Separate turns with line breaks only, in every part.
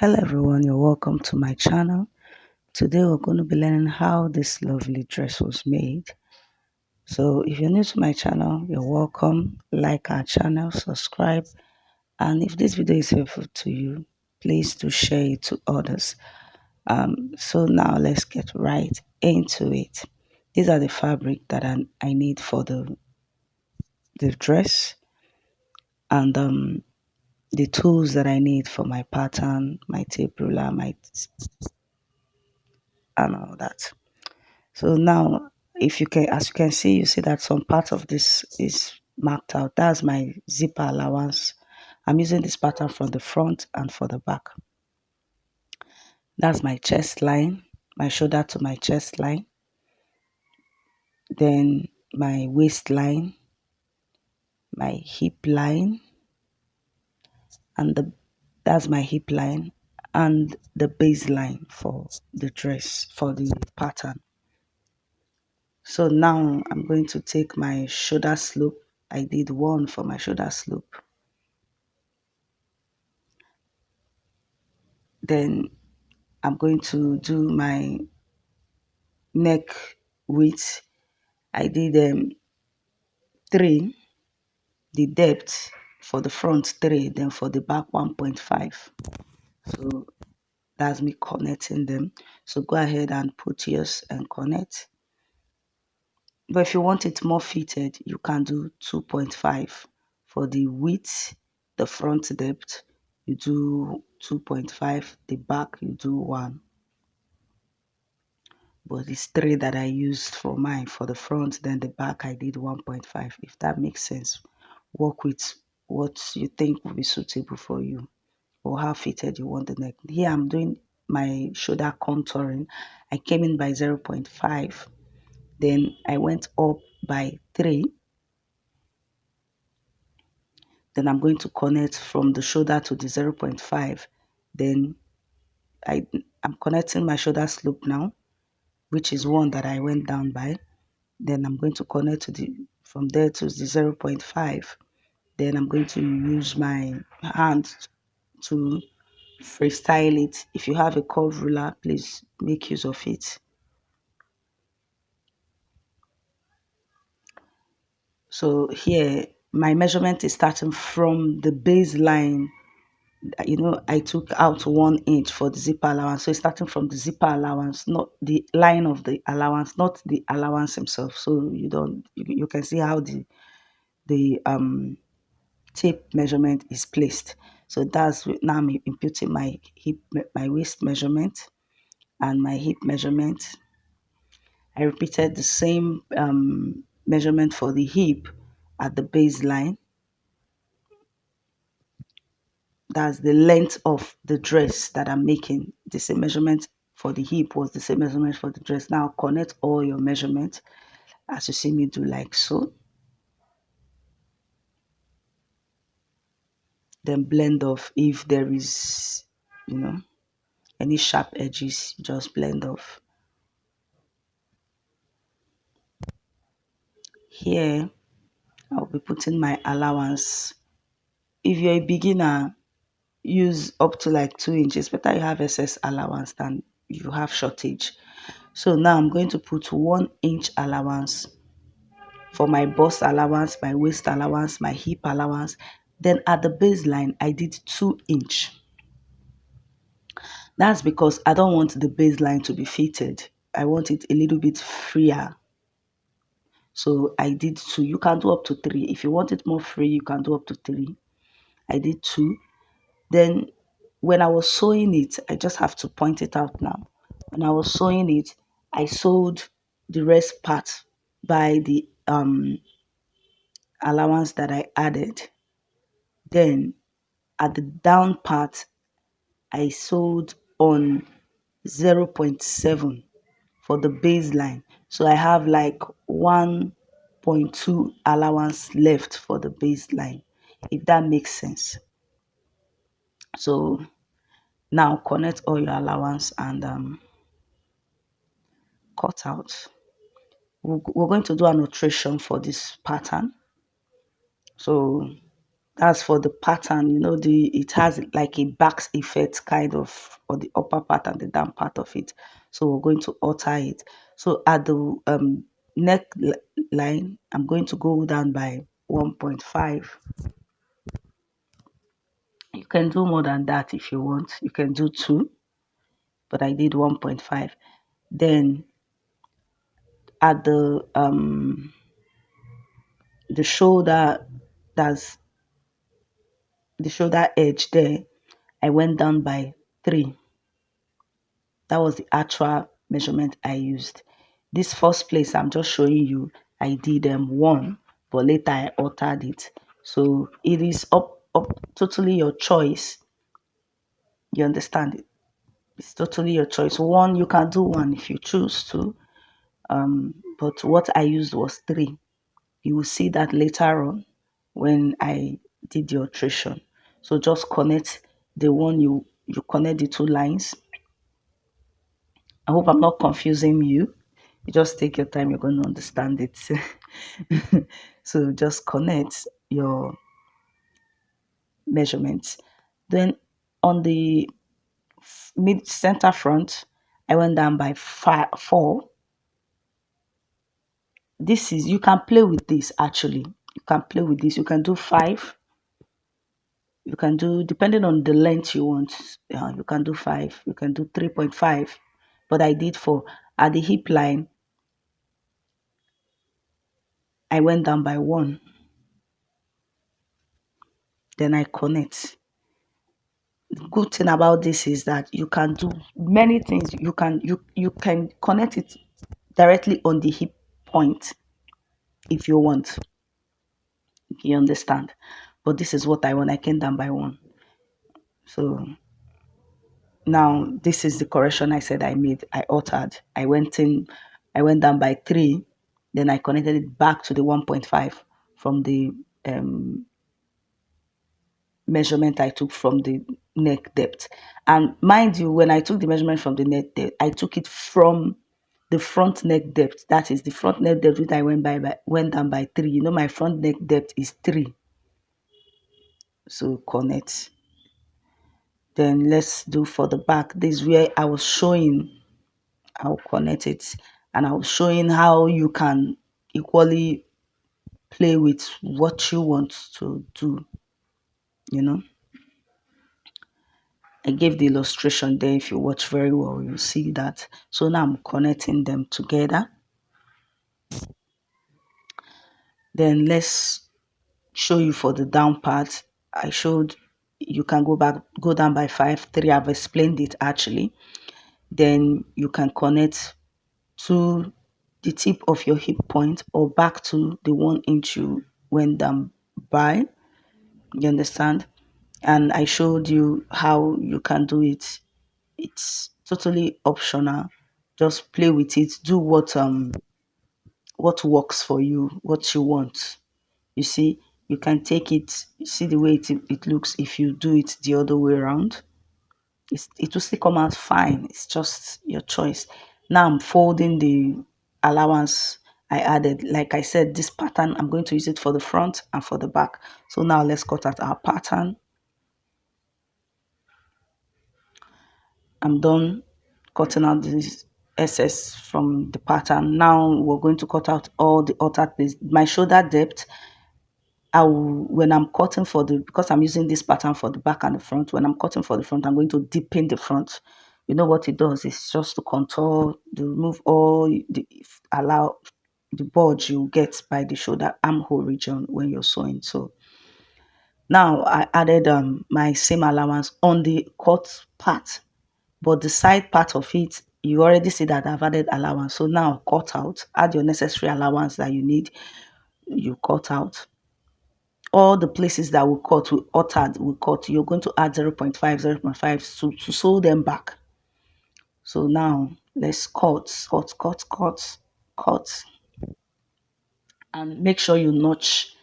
Hello everyone, you're welcome to my channel. Today we're going to be learning how this lovely dress was made. So if you're new to my channel, you're welcome. Like our channel, subscribe, and if this video is helpful to you, please do share it to others. So now let's get right into it. These are the fabric that I need for the dress, and the tools that I need for my pattern, my tape ruler, my and all that. So now, if you can, as you can see, you see that some part of this is marked out. That's my zipper allowance. I'm using this pattern from the front and for the back. That's my chest line, my shoulder to my chest line. Then my waistline, my hip line, and that's my hip line and the baseline for the dress, for the pattern. So now I'm going to take my shoulder slope. I did one for my shoulder slope. Then I'm going to do my neck width. I did 3, the depth for the front 3, then for the back 1.5. So that's me connecting them. So go ahead and put yours and connect. But if you want it more fitted, you can do 2.5 for the width, the front depth. You do 2.5, the back you do 1. But it's 3 that I used for mine. For the front, then the back I did 1.5. If that makes sense, work with what you think will be suitable for you or how fitted you want the neck. Here I'm doing my shoulder contouring. I came in by 0.5, then I went up by 3. Then I'm going to connect from the shoulder to the 0.5. Then I'm connecting my shoulder slope now, which is 1 that I went down by. Then I'm going to connect to the from there to the 0.5. Then I'm going to use my hand to freestyle it. If you have a curve ruler, please make use of it. So here my measurement is starting from the baseline. I took out 1 inch for the zipper allowance, so it's starting from the zipper allowance, not the line of the allowance, not the allowance himself. So you can see how the tape measurement is placed. So now I'm imputing my waist measurement and my hip measurement. I repeated the same measurement for the hip at the baseline. That's the length of the dress that I'm making. The same measurement for the hip was the same measurement for the dress. Now connect all your measurements as you see me do, like so. Then blend off if there is, any sharp edges, just blend off. Here I'll be putting my allowance. If you're a beginner, use up to like 2 inches. Better you have excess allowance than you have shortage. So now I'm going to put 1 inch allowance for my bust allowance, my waist allowance, my hip allowance. Then at the baseline, I did 2 inch. That's because I don't want the baseline to be fitted. I want it a little bit freer. So I did 2. You can do up to 3. If you want it more free, you can do up to 3. I did 2. Then when I was sewing it, I just have to point it out now. When I was sewing it, I sewed the rest part by the allowance that I added. Then at the down part, I sewed on 0.7 for the baseline. So I have like 1.2 allowance left for the baseline, if that makes sense. So now connect all your allowance and cut out. We're going to do an alteration for this pattern. So That's for the pattern, the it has like a back effect kind of on the upper part and the down part of it. So we're going to alter it. So at the neck line, I'm going to go down by 1.5. You can do more than that if you want. You can do two, but I did 1.5. Then at the shoulder, that's the shoulder edge there, I went down by 3. That was the actual measurement I used. This first place I'm just showing you, I did 1, but later I altered it. So it is up totally your choice. You understand it? It's totally your choice. One, you can do one if you choose to. But what I used was 3. You will see that later on when I did the alteration. So just connect the one you connect the two lines. I hope I'm not confusing you. You just take your time, you're going to understand it. So just connect your measurements. Then on the mid center front, I went down by 4. This is, you can play with this actually. You can play with this. You can do 5. You can do, depending on the length you want, you can do 5. You can do 3.5. But I did 4. At the hip line, I went down by 1. Then I connect. The good thing about this is that you can do many things. You can connect it directly on the hip point if you want. You understand? But this is what I want. I came down by 1. So now this is the correction I said I made. I altered. I went down by 3. Then I connected it back to the 1.5 from the um, measurement I took from the neck depth. And mind you, when I took the measurement from the neck depth, I took it from the front neck depth. That is the front neck depth which I went down by 3. My front neck depth is 3. So connect. Then let's do for the back. This is where I was showing, I'll connect it, and I was showing how you can equally play with what you want to do. You know, I gave the illustration there. If you watch very well, you see that. So now I'm connecting them together. Then let's show you for the down part. I showed you can go down by 5. 3, I've explained it actually. Then you can connect to the tip of your hip point or back to the 1 inch you went down by. You understand? And I showed you how you can do it. It's totally optional. Just play with it. Do what works for you, what you want. You see, you can take it. You see the way it looks if you do it the other way around. It will still come out fine. It's just your choice. Now I'm folding the allowance I added. Like I said, this pattern, I'm going to use it for the front and for the back. So now let's cut out our pattern. I'm done cutting out this excess from the pattern. Now we're going to cut out all the altered place. My shoulder depth, when I'm cutting for because I'm using this pattern for the back and the front, when I'm cutting for the front, I'm going to deepen the front. You know what it does? It's just to contour, to remove all allow the bulge you get by the shoulder armhole region when you're sewing. So now I added my seam allowance on the cut part, but the side part of it, you already see that I've added allowance. So now cut out, add your necessary allowance that you need. You cut out all the places that we cut, we altered, we cut. You're going to add 0.5, 0.5 to sew them back. So now let's cut, and make sure you notch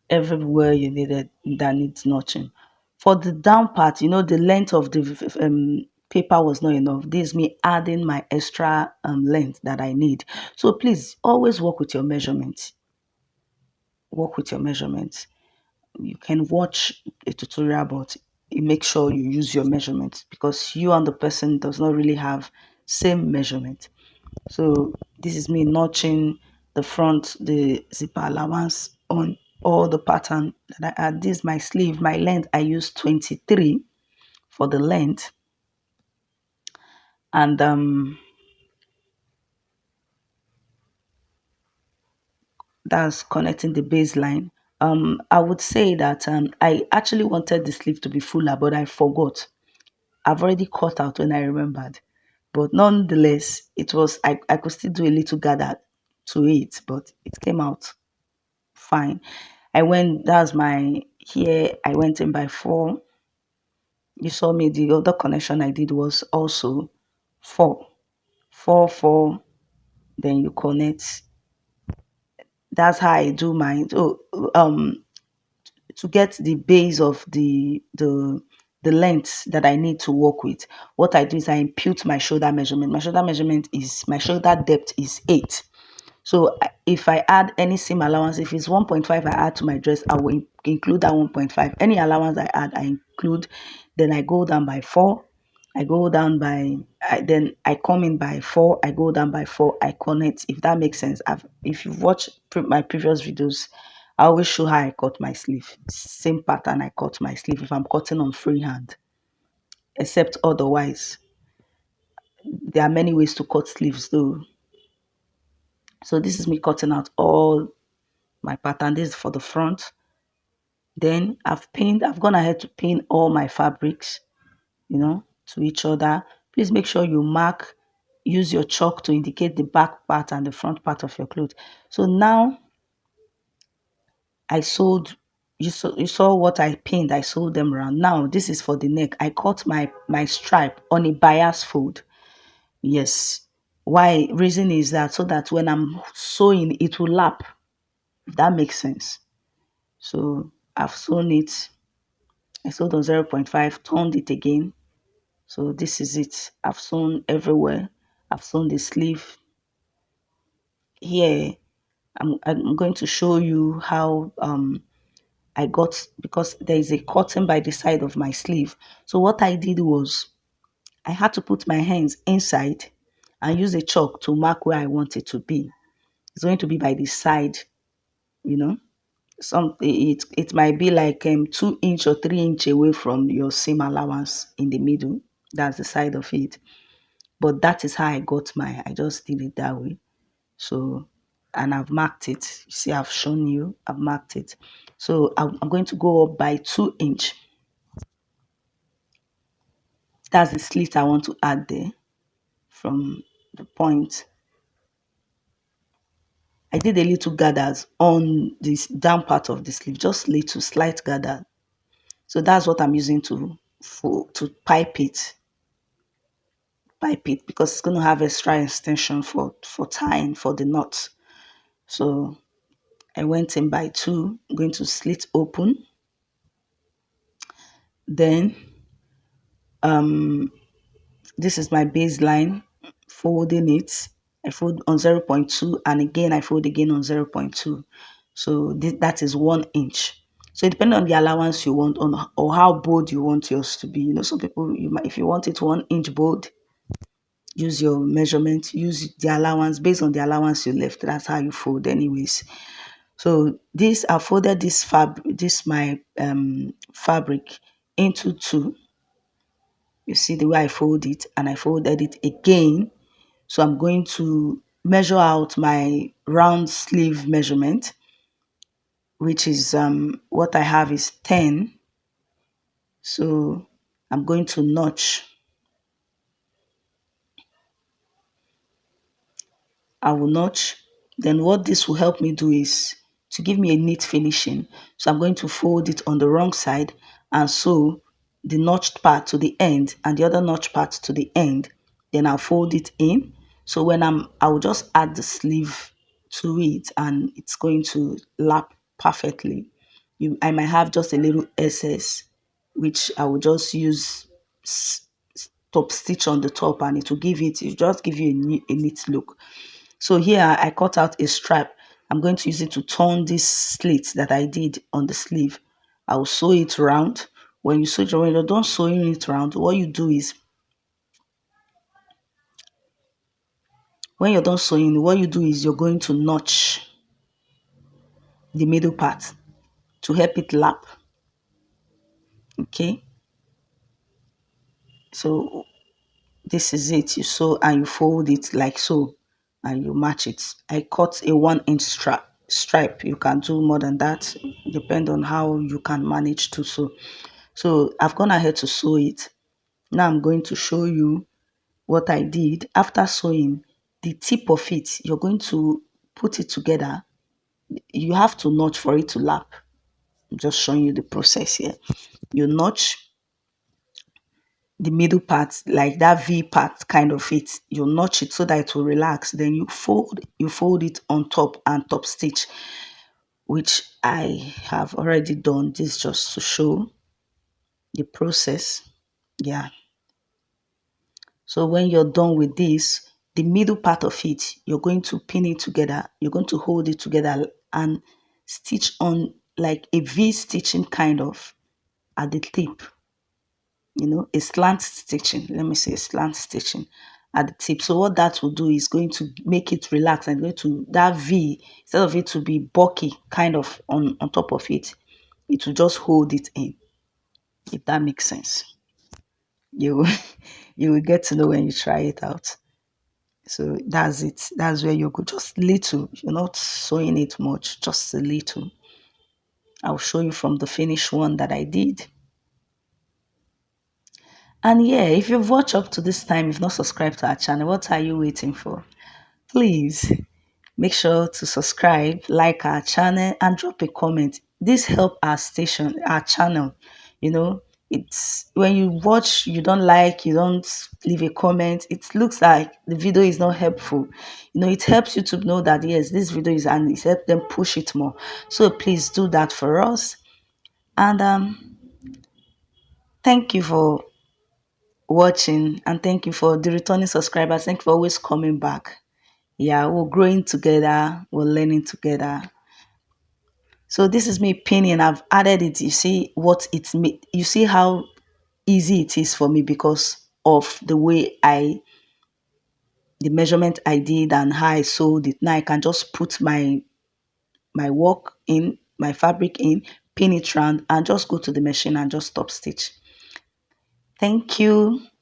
everywhere you needed that needs notching. For the down part, the length of the paper was not enough. This is me adding my extra length that I need. So please always work with your measurements. Work with your measurements. You can watch a tutorial, but you make sure you use your measurement because you and the person does not really have same measurement. So this is me notching the front, the zipper allowance on all the pattern that I add. This is my sleeve. My length, I use 23 for the length. And that's connecting the baseline. I would say that I actually wanted the sleeve to be fuller, but I forgot. I've already cut out when I remembered. But nonetheless, I could still do a little gather to it, but it came out fine. That's my here. I went in by 4. You saw me, the other connection I did was also 4. 4, 4, then you connect. That's how I do mine. So, to get the base of the length that I need to work with, what I do is I impute my shoulder measurement. My shoulder depth is 8. So if I add any seam allowance, if it's 1.5 I add to my dress, I will include that 1.5. Any allowance I add, I include. Then I go down by 4. I go down by, then I come in by 4. I go down by 4. I connect. If that makes sense. If you've watched my previous videos, I always show how I cut my sleeve. Same pattern I cut my sleeve if I'm cutting on freehand. Except otherwise, there are many ways to cut sleeves though. So this is me cutting out all my pattern. This is for the front. Then I've gone ahead to pin all my fabrics, to each other. Please make sure you mark, use your chalk to indicate the back part and the front part of your clothes. So now I sewed, you saw what I pinned, I sewed them around. Now this is for the neck. I cut my stripe on a bias fold. Yes. Why? Reason is that so that when I'm sewing, it will lap. If that makes sense. So I've sewn it. I sewed on 0.5, turned it again. So this is it. I've sewn everywhere. I've sewn the sleeve. Here, I'm going to show you how I got, because there is a cotton by the side of my sleeve. So what I did was I had to put my hands inside and use a chalk to mark where I want it to be. It's going to be by the side, you know. It might be like 2 inch or 3 inch away from your seam allowance in the middle. That's the side of it. But that is how I got mine. I just did it that way. So, and I've marked it. You see, I've shown you. I've marked it. So I'm going to go up by 2 inch. That's the slit I want to add there from the point. I did a little gathers on this down part of the sleeve, just little slight gather. So that's what I'm using to pipe it because it's going to have extra extension for tying for the knots. So I went in by 2. I'm going to slit open. Then this is my baseline, folding it. I fold on 0.2 and again I fold again on 0.2. So that is 1 inch. So depending on the allowance you want on or how bold you want yours to be. Some people, if you want it 1 inch bold, use your measurement, use the allowance based on the allowance you left. That's how you fold anyways. So this I folded this my fabric into 2. You see the way I fold it, and I folded it again. So I'm going to measure out my round sleeve measurement, which is what I have is 10. So I'm going to notch. I will notch. Then what this will help me do is to give me a neat finishing. So I'm going to fold it on the wrong side and sew the notched part to the end and the other notched part to the end. Then I'll fold it in. So I will just add the sleeve to it and it's going to lap perfectly. I might have just a little excess, which I will just use top stitch on the top, and it just give you a neat look. So here I cut out a stripe. I'm going to use it to turn this slit that I did on the sleeve. I'll sew it round. When you're done sewing it round, what you do is you're going to notch the middle part to help it lap. Okay, so this is it. You sew and you fold it like so, and you match it. I cut a 1 inch stripe. You can do more than that, depend on how you can manage to sew. So I've gone ahead to sew it. Now I'm going to show you what I did after sewing. The tip of it, you're going to put it together. You have to notch for it to lap. I'm just showing you the process here. You notch the middle part, like that V part kind of it. You notch it so that it will relax. Then you fold it on top and top stitch, which I have already done. This just to show the process. Yeah. So when you're done with this, the middle part of it, you're going to pin it together. You're going to hold it together and stitch on like a V stitching kind of at the tip. A slant stitching. Let me say a slant stitching at the tip. So what that will do is going to make it relax and going to that V, instead of it to be bulky kind of on top of it, it will just hold it in. If that makes sense. You will, you will get to know when you try it out. So that's it. That's where you go. Just little. You're not sewing it much, just a little. I'll show you from the finished one that I did. And yeah, if you've watched up to this time, you've not subscribed to our channel, what are you waiting for? Please make sure to subscribe, like our channel, and drop a comment. This help our station, our channel. You know, it's when you watch, you don't like, you don't leave a comment. It looks like the video is not helpful. It helps you to know that yes, this video is, and it helps them push it more. So please do that for us. And thank you for watching, and thank you for the returning subscribers. Thank you for always coming back. Yeah, we're growing together, we're learning together. So this is me pinning. I've added it. You see what it's made. You see how easy it is for me because of the measurement I did and how I sewed it. Now I can just put my work in, my fabric in, pin it round, and just go to the machine and just stop stitch. Thank you.